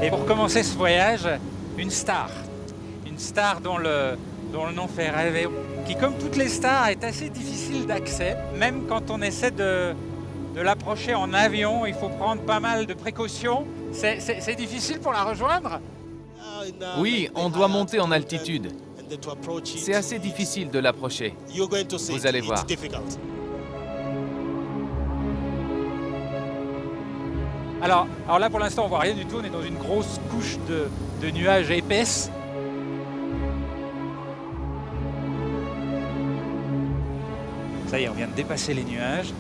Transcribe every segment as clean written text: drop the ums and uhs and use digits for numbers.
Et pour commencer ce voyage, une star. Une star dont le nom fait rêver, qui comme toutes les stars est assez difficile d'accès. Même quand on essaie de l'approcher en avion, il faut prendre pas mal de précautions. C'est difficile pour la rejoindre? Oui, on doit monter en altitude. C'est assez difficile de l'approcher. Vous allez voir. Alors là pour l'instant on voit rien du tout, on est dans une grosse couche de nuages épaisses. Ça y est, on vient de dépasser les nuages.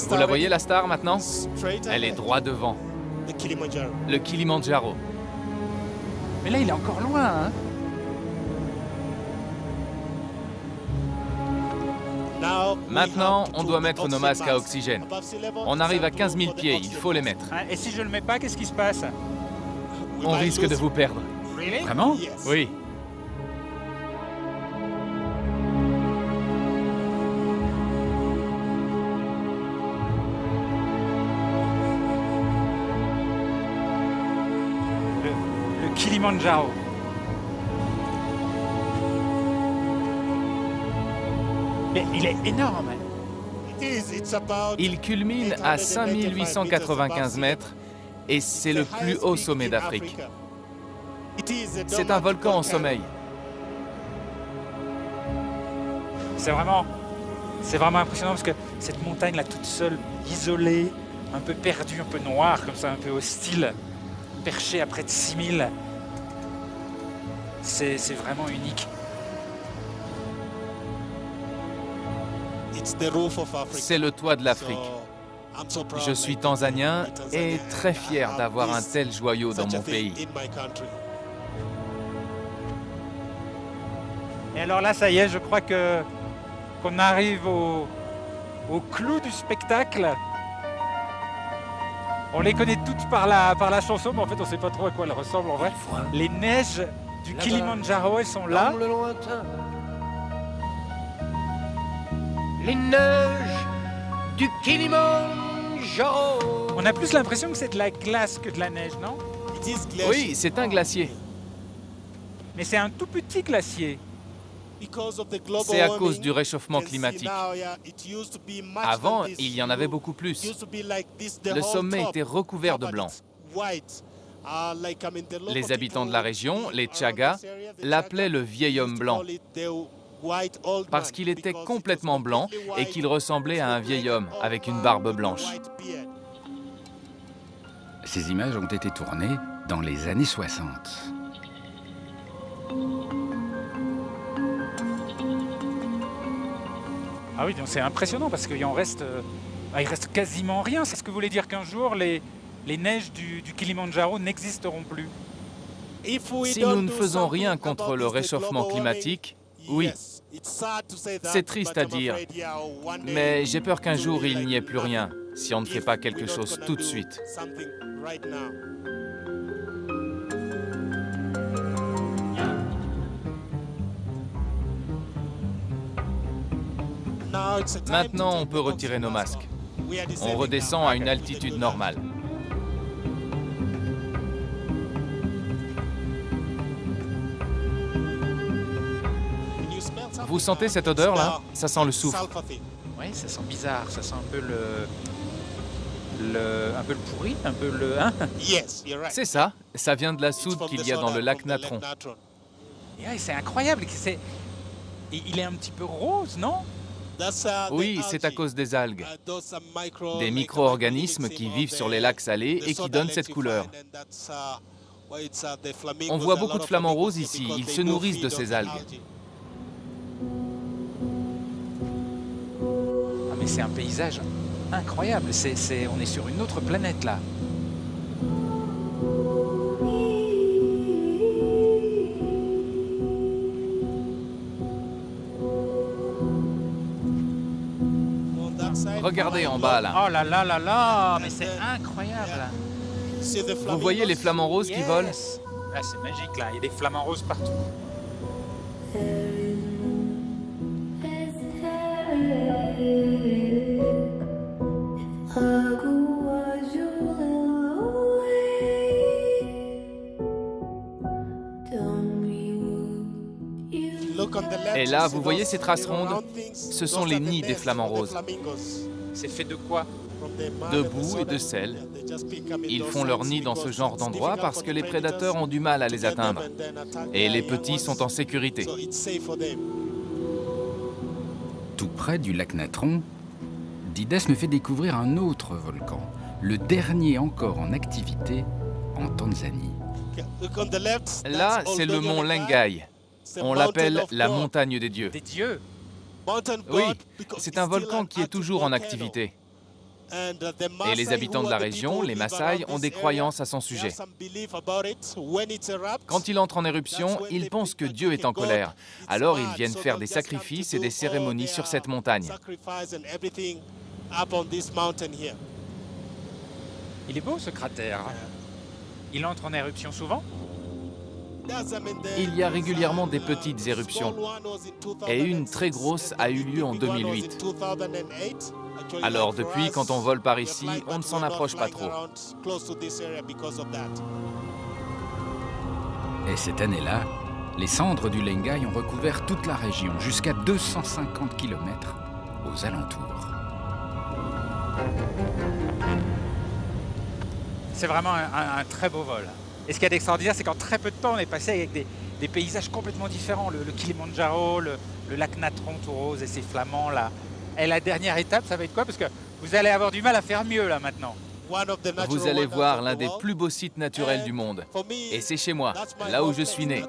Vous la voyez la star maintenant? Elle est droit devant. Le Kilimandjaro. Mais là il est encore loin, hein. Maintenant, on doit mettre nos masques à oxygène. On arrive à 15 000 pieds, il faut les mettre. Et si je le mets pas, qu'est-ce qui se passe? On risque de vous perdre. Really? Vraiment? Oui. Le Kilimandjaro. Mais il est énorme. Il culmine à 5895 mètres et c'est le plus haut sommet d'Afrique. C'est un volcan en sommeil. C'est vraiment impressionnant parce que cette montagne là toute seule, isolée, un peu perdue, un peu noire, comme ça, un peu hostile, perchée à près de 6000, c'est vraiment unique. C'est le toit de l'Afrique. Je suis tanzanien et très fier d'avoir un tel joyau dans mon pays. Et alors là, ça y est, je crois qu'on arrive au clou du spectacle. On les connaît toutes par la chanson, mais en fait, on ne sait pas trop à quoi elles ressemblent en vrai. Les neiges du Kilimandjaro, elles sont là. Les neiges du Kilimandjaro. On a plus l'impression que c'est de la glace que de la neige, non? Oui, c'est un glacier. Mais c'est un tout petit glacier. C'est à cause du réchauffement climatique. Avant, il y en avait beaucoup plus. Le sommet était recouvert de blanc. Les habitants de la région, les Tchagas, l'appelaient le vieil homme blanc. Parce qu'il était complètement blanc et qu'il ressemblait à un vieil homme avec une barbe blanche. Ces images ont été tournées dans les années 60. Ah oui, donc c'est impressionnant parce qu'il reste quasiment rien. C'est ce que vous voulez dire qu'un jour, les neiges du Kilimandjaro n'existeront plus? Si nous ne faisons rien contre le réchauffement climatique, oui. C'est triste à dire, mais j'ai peur qu'un jour il n'y ait plus rien si on ne fait pas quelque chose tout de suite. Maintenant, on peut retirer nos masques. On redescend à une altitude normale. Vous sentez cette odeur là? Ça sent le soufre. Oui, ça sent bizarre, ça sent un peu un peu le pourri, un peu le... Hein? C'est ça, ça vient de la soude qu'il y a dans le lac Natron. C'est incroyable, il est un petit peu rose, non? Oui, c'est à cause des algues. Des micro-organismes qui vivent sur les lacs salés et qui donnent cette couleur. On voit beaucoup de flamants roses ici, ils se nourrissent de ces algues. Ah mais c'est un paysage incroyable, on est sur une autre planète là. Regardez en bas là. Oh là là là là, mais c'est incroyable. Vous voyez les flamants roses qui volent? Là c'est magique là, il y a des flamants roses partout. Aku was your Et là, vous voyez ces traces rondes? Ce sont les nids des flamants roses. C'est fait de quoi? De boue et de sel. Ils font leur nid dans ce genre d'endroit parce que les prédateurs ont du mal à les atteindre. Et les petits sont en sécurité. Tout près du lac Natron, Didas me fait découvrir un autre volcan, le dernier encore en activité en Tanzanie. Là, c'est le mont Lengai. On l'appelle la montagne des dieux. Des dieux? Oui, c'est un volcan qui est toujours en activité. Et les habitants de la région, les Maasai, ont des croyances à son sujet. Quand il entre en éruption, ils pensent que Dieu est en colère. Alors ils viennent faire des sacrifices et des cérémonies sur cette montagne. Il est beau ce cratère. Il entre en éruption souvent? Il y a régulièrement des petites éruptions. Et une très grosse a eu lieu en 2008. Alors depuis, quand on vole par ici, on ne s'en approche pas trop. Et cette année-là, les cendres du Lengai ont recouvert toute la région, jusqu'à 250 km aux alentours. C'est vraiment un très beau vol. Et ce qu'il y a d'extraordinaire, c'est qu'en très peu de temps, on est passé avec des paysages complètement différents. Le Kilimandjaro, le lac Natron tout rose et ses flamants là. Et la dernière étape, ça va être quoi? Parce que vous allez avoir du mal à faire mieux là maintenant. Vous allez voir l'un des plus beaux sites naturels du monde. Et c'est chez moi, là où je suis né.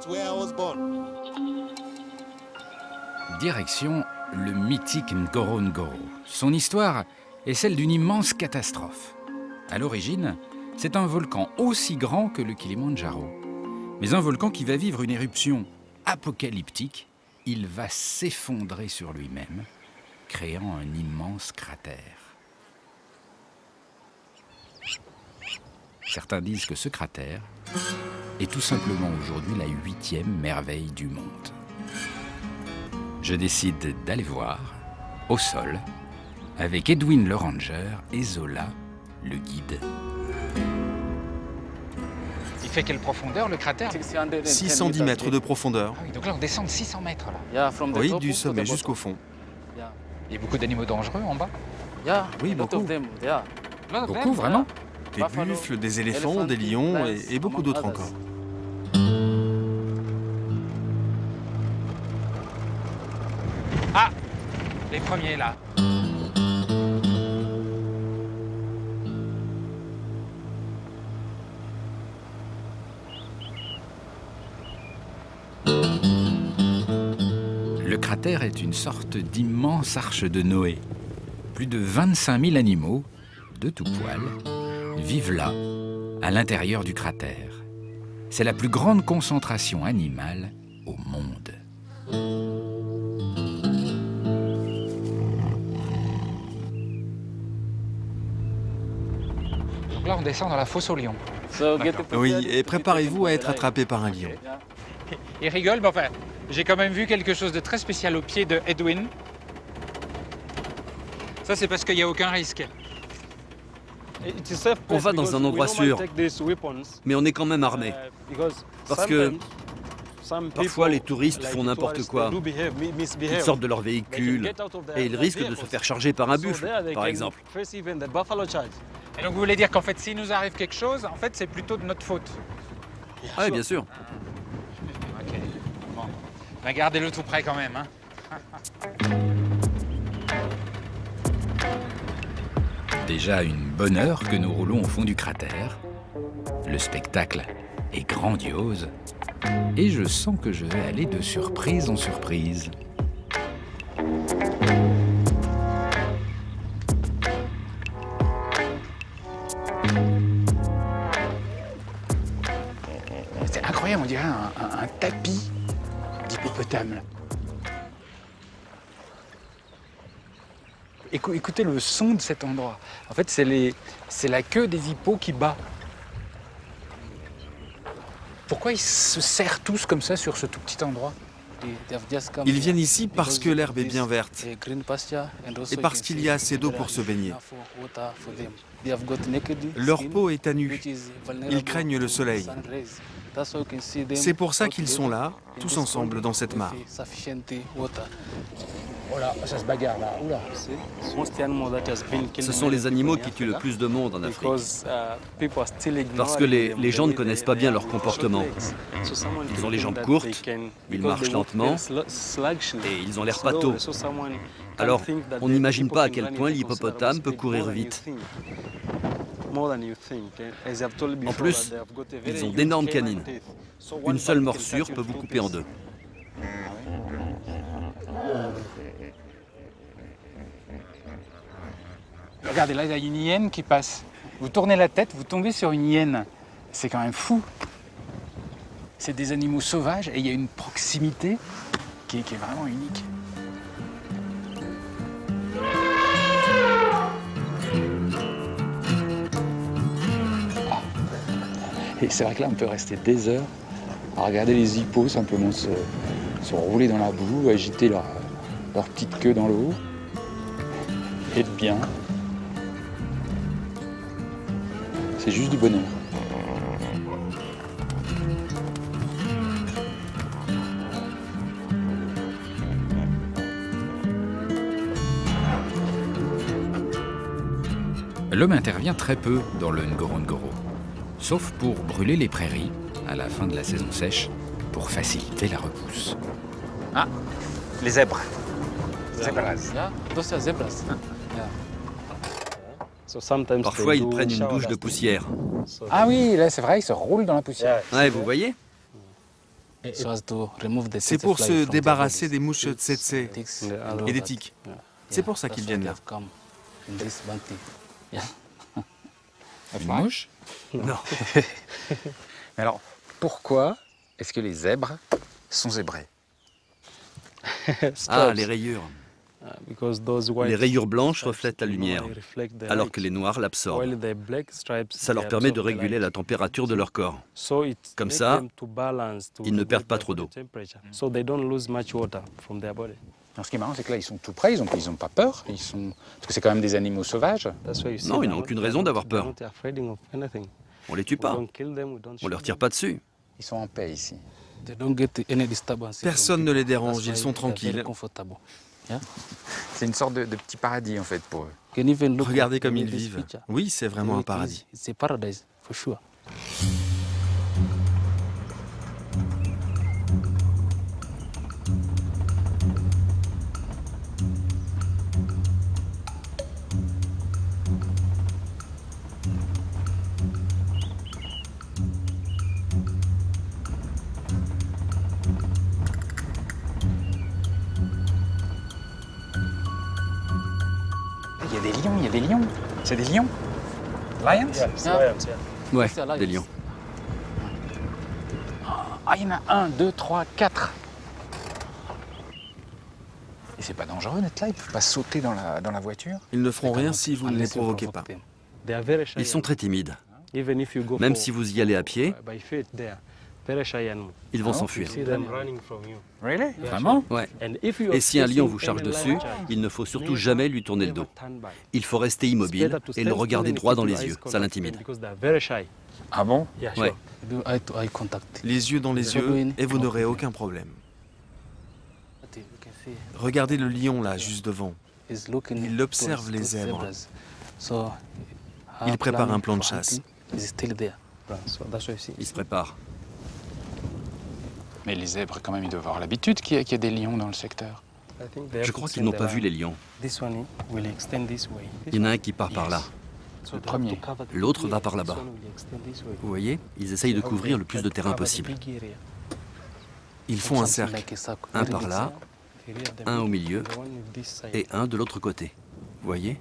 Direction le mythique Ngorongoro. Son histoire est celle d'une immense catastrophe. À l'origine, c'est un volcan aussi grand que le Kilimandjaro. Mais un volcan qui va vivre une éruption apocalyptique. Il va s'effondrer sur lui-même, créant un immense cratère. Certains disent que ce cratère est tout simplement aujourd'hui la 8e merveille du monde. Je décide d'aller voir, au sol, avec Edwin le ranger et Zola, le guide. Il fait quelle profondeur le cratère? 610 mètres de profondeur. Ah oui, donc là on descend de 600 mètres là. Oui, du sommet jusqu'au fond. Il y a beaucoup d'animaux dangereux en bas? Oui, beaucoup. Beaucoup, vraiment? Des buffles, des éléphants, des lions et beaucoup d'autres encore. Ah! Les premiers là. Le cratère est une sorte d'immense arche de Noé. Plus de 25 000 animaux, de tout poil, vivent là, à l'intérieur du cratère. C'est la plus grande concentration animale au monde. Donc là on descend dans la fosse aux lions. Oui, et préparez-vous à être attrapé par un lion. Il rigole, mais enfin, j'ai quand même vu quelque chose de très spécial au pied de Edwin. Ça, c'est parce qu'il n'y a aucun risque. On va dans un endroit sûr, mais on est quand même armé. Parce que parfois les touristes font n'importe quoi. Ils sortent de leur véhicule et ils risquent de se faire charger par un buffle, par exemple. Et donc vous voulez dire qu'en fait, s'il nous arrive quelque chose, en fait, c'est plutôt de notre faute? Oui, bien sûr. Ok. Bon. Ben, gardez-le tout près quand même. Hein. Déjà une bonne heure que nous roulons au fond du cratère. Le spectacle est grandiose et je sens que je vais aller de surprise en surprise. C'est incroyable, on dirait un tapis d'hippopotame. Écoutez le son de cet endroit. En fait, c'est la queue des hippos qui bat. Pourquoi ils se serrent tous comme ça sur ce tout petit endroit? Ils viennent ici parce que l'herbe est bien verte et parce qu'il y a assez d'eau pour se baigner. Leur peau est à nu. Ils craignent le soleil. C'est pour ça qu'ils sont là, tous ensemble dans cette mare. Voilà, ça se bagarre là. Oula. Ce sont les animaux qui tuent le plus de monde en Afrique. Parce que les gens ne connaissent pas bien leur comportement. Ils ont les jambes courtes, ils marchent lentement et ils ont l'air pâteaux. Alors, on n'imagine pas à quel point l'hippopotame peut courir vite. En plus, ils ont d'énormes canines. Une seule morsure peut vous couper en deux. Regardez, là, il y a une hyène qui passe. Vous tournez la tête, vous tombez sur une hyène. C'est quand même fou. C'est des animaux sauvages et il y a une proximité qui est vraiment unique. Et c'est vrai que là, on peut rester des heures à regarder les hippos simplement se rouler dans la boue, agiter leur petite queue dans l'eau. Et être bien. C'est juste du bonheur. L'homme intervient très peu dans le Ngorongoro, sauf pour brûler les prairies à la fin de la saison sèche pour faciliter la repousse. Ah, les zèbres. Parfois, ils prennent une douche de poussière. Ah oui, là c'est vrai, ils se roulent dans la poussière. Ouais, vous voyez? C'est pour se débarrasser des mouches tsetse et des tiques. C'est pour ça qu'ils viennent là. Une mouche? Non. Mais alors, pourquoi est-ce que les zèbres sont zébrés? Ah, les rayures. Les rayures blanches reflètent la lumière, alors que les noirs l'absorbent. Ça leur permet de réguler la température de leur corps. Comme ça, ils ne perdent pas trop d'eau. Alors, ce qui est marrant, c'est que là, ils sont tout près, ils n'ont pas peur. Parce que c'est quand même des animaux sauvages. Non, ils n'ont aucune raison d'avoir peur. On les tue pas. On leur tire pas dessus. Ils sont en paix ici. Personne ne les dérange, ils sont tranquilles. C'est une sorte de petit paradis en fait pour eux. Regardez comme ils vivent. Oui, c'est vraiment un paradis. Il y a des lions. C'est des lions? Lions? Ouais, des lions. Ah, il y en a 1, 2, 3, 4. Et c'est pas dangereux d'être là? Ils peuvent pas sauter dans la voiture? Ils ne feront rien si vous ne les provoquez pas. Ils sont très timides. Même si vous y allez à pied, ils vont s'enfuir. Really? Vraiment? Ouais. Et si un lion vous charge dessus, il ne faut surtout jamais lui tourner le dos. Il faut rester immobile et le regarder droit dans les yeux. Ça l'intimide. Ah bon? Ouais. Les yeux dans les yeux et vous n'aurez aucun problème. Regardez le lion là, juste devant. Il observe les zèbres. Il prépare un plan de chasse. Il se prépare. Mais les zèbres, quand même, ils doivent avoir l'habitude qu'il y a des lions dans le secteur. Je crois qu'ils n'ont pas vu les lions. Il y en a un qui part par là. Le premier. L'autre va par là-bas. Vous voyez, ils essayent de couvrir le plus de terrain possible. Ils font un cercle. Un par là, un au milieu et un de l'autre côté. Vous voyez?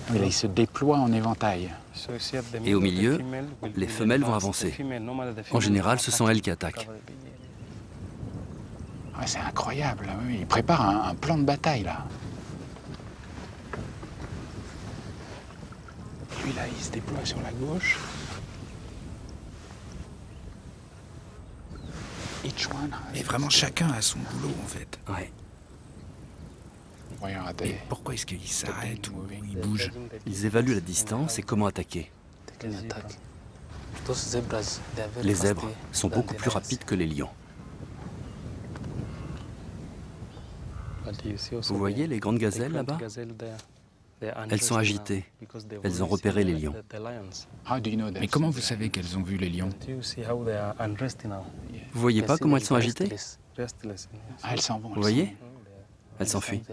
Mais là, ils se déploient en éventail. Et au milieu, les femelles vont avancer. En général, ce sont elles qui attaquent. Ouais, c'est incroyable. Oui, ils préparent un plan de bataille, là. Lui, là, il se déploie sur la gauche. Et vraiment, chacun a son boulot, en fait. Ouais. Et pourquoi est-ce qu'ils s'arrêtent ou ils bougent? Ils évaluent la distance et comment attaquer. Les zèbres sont beaucoup plus rapides que les lions. Vous voyez les grandes gazelles là-bas? Elles sont agitées. Elles ont repéré les lions. Mais comment vous savez qu'elles ont vu les lions? Vous voyez pas comment elles sont agitées? Ah, elles s'en vont. Vous voyez? Elles s'enfuient.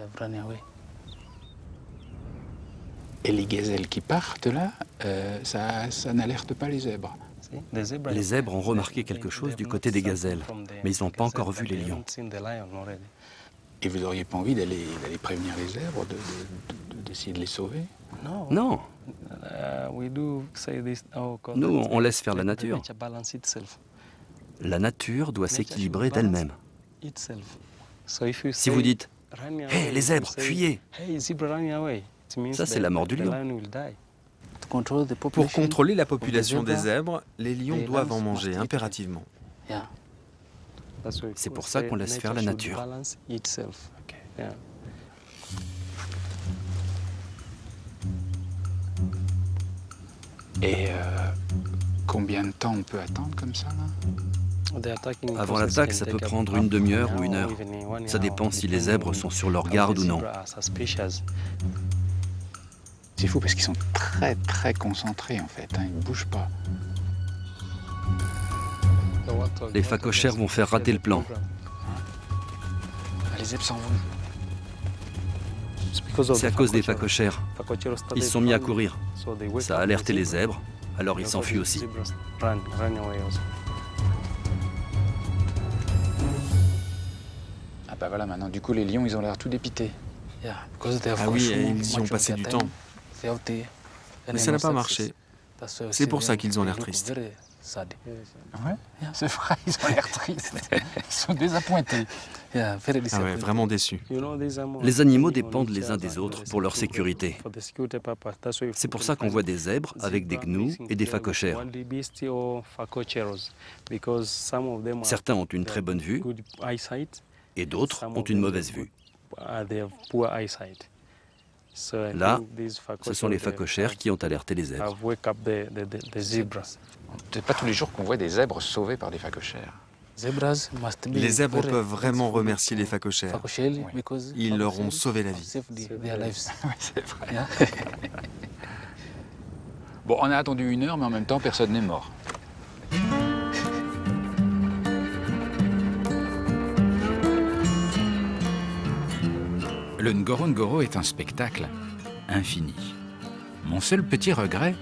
Et les gazelles qui partent là, ça n'alerte pas les zèbres. Les zèbres ont remarqué quelque chose du côté des gazelles, mais ils n'ont pas encore vu les lions. Et vous n'auriez pas envie d'aller prévenir les zèbres, d'essayer de les sauver? Non. Nous, on laisse faire la nature. La nature doit s'équilibrer d'elle-même. Si vous dites « Hé, les zèbres, fuyez !» Ça, c'est la mort du lion. Pour contrôler la population des zèbres, les lions doivent en manger impérativement. C'est pour ça qu'on laisse faire la nature. Et combien de temps on peut attendre comme ça là? Avant l'attaque, ça peut prendre une demi-heure ou une heure. Ça dépend si les zèbres sont sur leur garde ou non. C'est fou parce qu'ils sont très concentrés en fait, hein, ils ne bougent pas. Les phacochères vont faire rater le plan. Les zèbres s'en vont. C'est à cause des phacochères. Ils se sont mis à courir. Ça a alerté les zèbres, alors ils s'enfuient aussi. Ah bah voilà, maintenant du coup les lions ils ont l'air tout dépités. Ah oui, et ils y ont passé du temps. Mais ça n'a pas marché. C'est pour ça qu'ils ont l'air tristes. Ouais, c'est vrai, ils ont l'air tristes. Ils sont désappointés. Ah ouais, vraiment déçus. Les animaux dépendent les uns des autres pour leur sécurité. C'est pour ça qu'on voit des zèbres avec des gnous et des phacochères. Certains ont une très bonne vue et d'autres ont une mauvaise vue. Là, ce sont les phacochères qui ont alerté les zèbres. C'est pas tous les jours qu'on voit des zèbres sauvés par des phacochères. Les zèbres peuvent vraiment remercier les phacochères. Ils leur ont sauvé la vie. Oui, c'est vrai. Bon, on a attendu 1 heure, mais en même temps, personne n'est mort. Le Ngorongoro est un spectacle infini. Mon seul petit regret,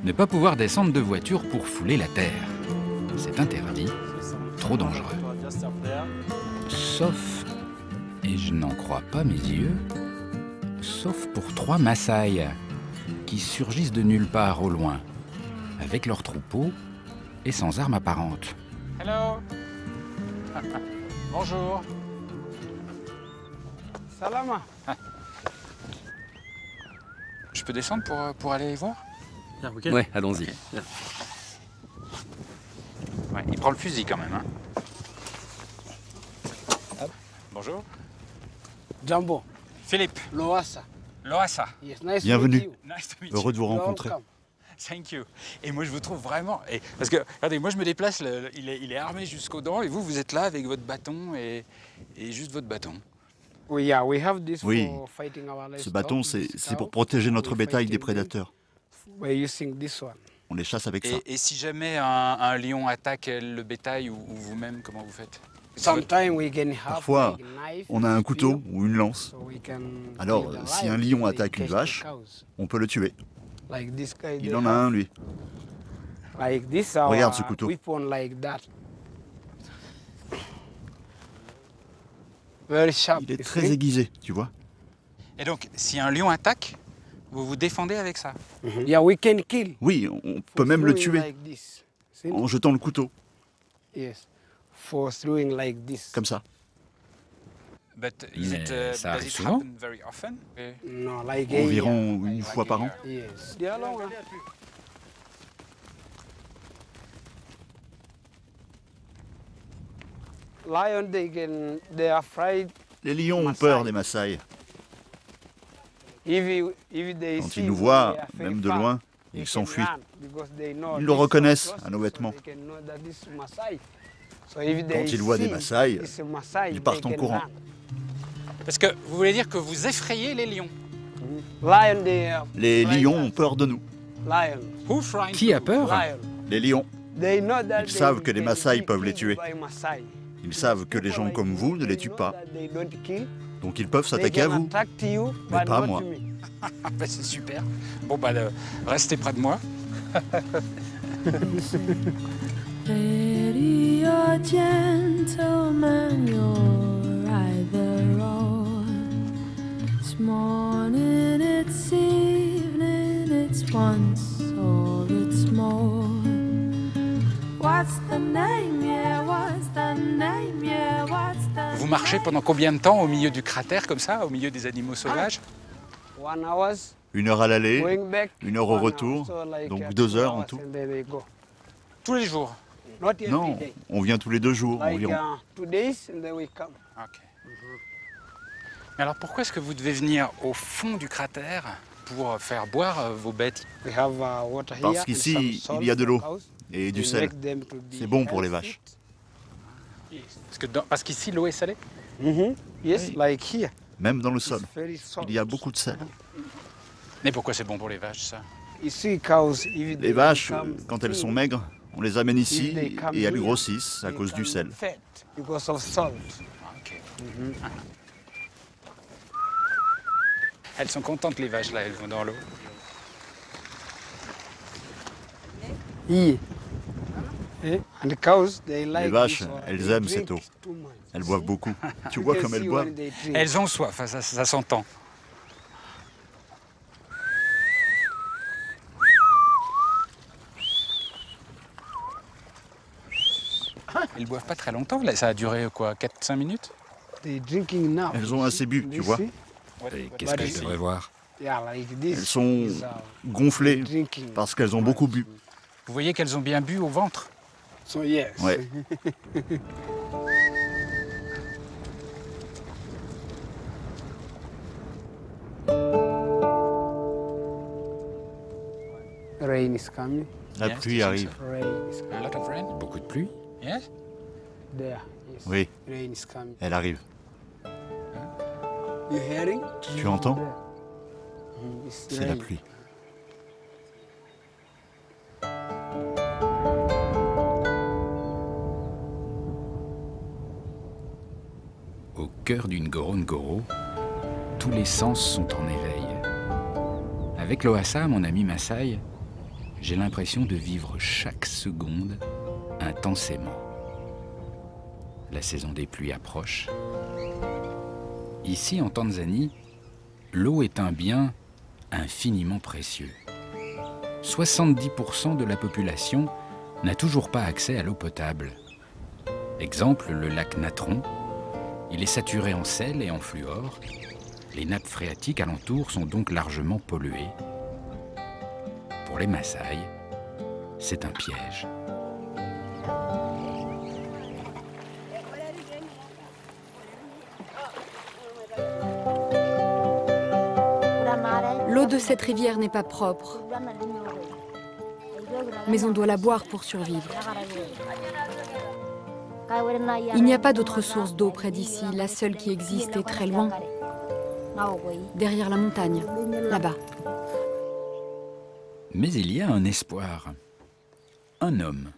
ne pas pouvoir descendre de voiture pour fouler la terre. C'est interdit, trop dangereux. Sauf, et je n'en crois pas mes yeux, sauf pour 3 Maasai qui surgissent de nulle part au loin, avec leurs troupeaux et sans armes apparentes. Hello. Bonjour. Salama. Je peux descendre pour aller les voir? Ouais, allons-y. Ouais, il prend le fusil quand même. Hein. Bonjour. Jambo. Philippe. Loasa. Loasa. Yes, nice Bienvenue. to meet you. Nice to meet Heureux you. de vous rencontrer. Welcome. Thank you. Et moi je vous trouve vraiment... parce que, regardez, moi je me déplace, il est armé jusqu'aux dents, et vous êtes là avec votre bâton et juste votre bâton. Oui, ce bâton, c'est pour protéger notre bétail des prédateurs. On les chasse avec ça. Et si jamais un lion attaque le bétail ou vous-même, comment vous faites? Parfois, on a un couteau ou une lance. Alors, si un lion attaque une vache, on peut le tuer. Il en a un, lui. Regarde ce couteau. Il est très aiguisé, tu vois. Et donc, si un lion attaque, vous vous défendez avec ça? Oui, on peut même le tuer en jetant le couteau. Comme ça. Mais ça arrive souvent? Environ 1 fois par an. Les lions ont peur des Maasai. Quand ils nous voient, même de loin, Ils s'enfuient. Ils le reconnaissent à nos vêtements. Quand ils voient des Maasai, ils partent en courant. Parce que vous voulez dire que vous effrayez les lions? Les lions ont peur de nous. Qui a peur? Les lions. Ils savent que les Maasai peuvent les tuer. Ils savent que les gens comme vous ne les tuent pas. Donc ils peuvent s'attaquer à vous, mais pas à moi. Ben, c'est super. Bon, bah, restez près de moi. Lady or gentleman, you're either or. It's morning, it's evening, it's once or it's more. What's the name, yeah, what's the name, yeah, what's the... Vous marchez pendant combien de temps au milieu du cratère, comme ça, au milieu des animaux sauvages? 1 heure à l'aller, 1 heure au retour, donc 2 heures en tout. Tous les jours? Non, on vient tous les 2 jours environ. Ok. Mais alors pourquoi est-ce que vous devez venir au fond du cratère pour faire boire vos bêtes? Parce qu'ici, il y a de l'eau et du sel. C'est bon pour les vaches. Parce qu'ici, l'eau est salée? Même dans le sol, il y a beaucoup de sel. Mais pourquoi c'est bon pour les vaches, ça? Les vaches, quand elles sont maigres, on les amène ici et elles grossissent à cause du sel. Okay. Elles sont contentes, les vaches, là, elles vont dans l'eau. Les vaches, elles aiment cette eau. Elles boivent beaucoup. Tu vois comme elles boivent? Elles ont soif, ça s'entend. Elles boivent pas très longtemps, là. Ça a duré quoi, 4-5 minutes? Elles ont assez bu, tu vois. Et qu'est-ce que je devrais voir? Elles sont gonflées parce qu'elles ont beaucoup bu. Vous voyez qu'elles ont bien bu au ventre? Ouais. La pluie arrive. Beaucoup de pluie? Oui, elle arrive. Tu entends? C'est la pluie. Au cœur d'une Ngorongoro, tous les sens sont en éveil. Avec Lhasa, mon ami Maasai, j'ai l'impression de vivre chaque seconde intensément. La saison des pluies approche. Ici, en Tanzanie, l'eau est un bien infiniment précieux. 70% de la population n'a toujours pas accès à l'eau potable. Exemple, le lac Natron. Il est saturé en sel et en fluor. Les nappes phréatiques alentour sont donc largement polluées. Pour les Maasai, c'est un piège. L'eau de cette rivière n'est pas propre, mais on doit la boire pour survivre. Il n'y a pas d'autre source d'eau près d'ici. La seule qui existe est très loin, derrière la montagne, là-bas. Mais il y a un espoir. Un homme.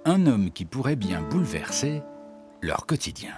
Un homme qui pourrait bien bouleverser leur quotidien.